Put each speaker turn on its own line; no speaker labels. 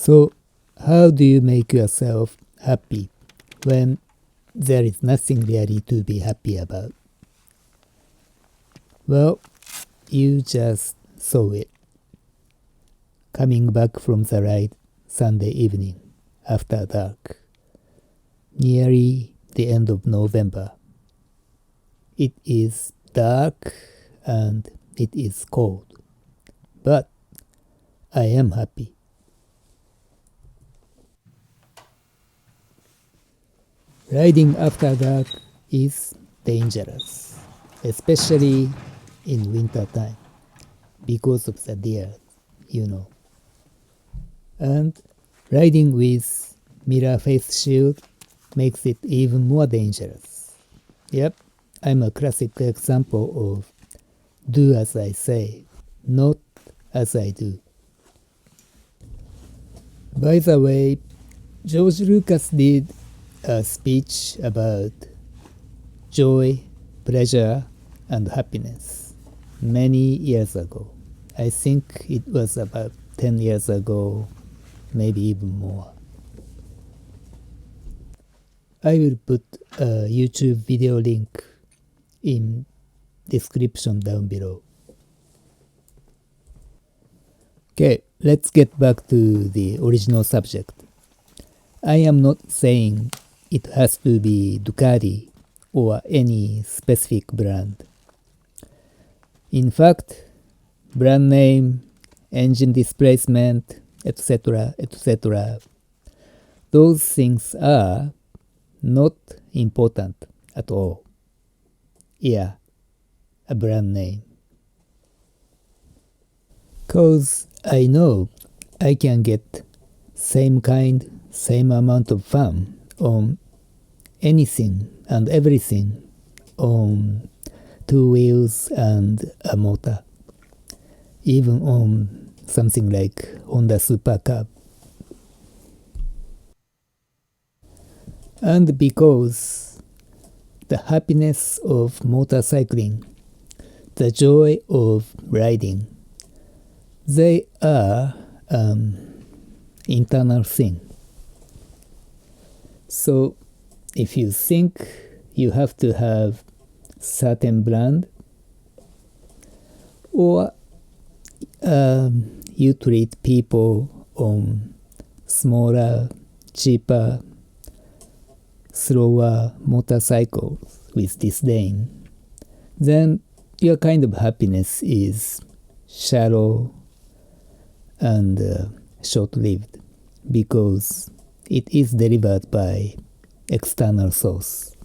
So, how do you make yourself happy when there is nothing really to be happy about? Well, you just saw it. Coming back from the ride Sunday evening after dark, nearly the end of November. It is dark and it is cold, but I am happy. Riding after dark is dangerous, especially in winter time, because of the deer, you know. And riding with mirror face shield makes it even more dangerous. Yep, I'm a classic example of do as I say, not as I do. By the way, George Lucas did a speech about joy, pleasure, and happiness many years ago. I think it was about 10 years ago, maybe even more. I will put a YouTube video link in description down below. Okay, let's get back to the original subject. I am not saying it has to be Ducati or any specific brand. In fact, brand name, engine displacement, etc., etc., those things are not important at all. Yeah, a brand name. Cause I know I can get same kind, same amount of fun on anything and everything on two wheels and a motor. Even on something like Honda Super Cub. And because the happiness of motorcycling, the joy of riding, they are an internal thing. So if you think you have to have certain brand, or you treat people on smaller, cheaper, slower motorcycles with disdain, then your kind of happiness is shallow and short-lived, because it is delivered by external source.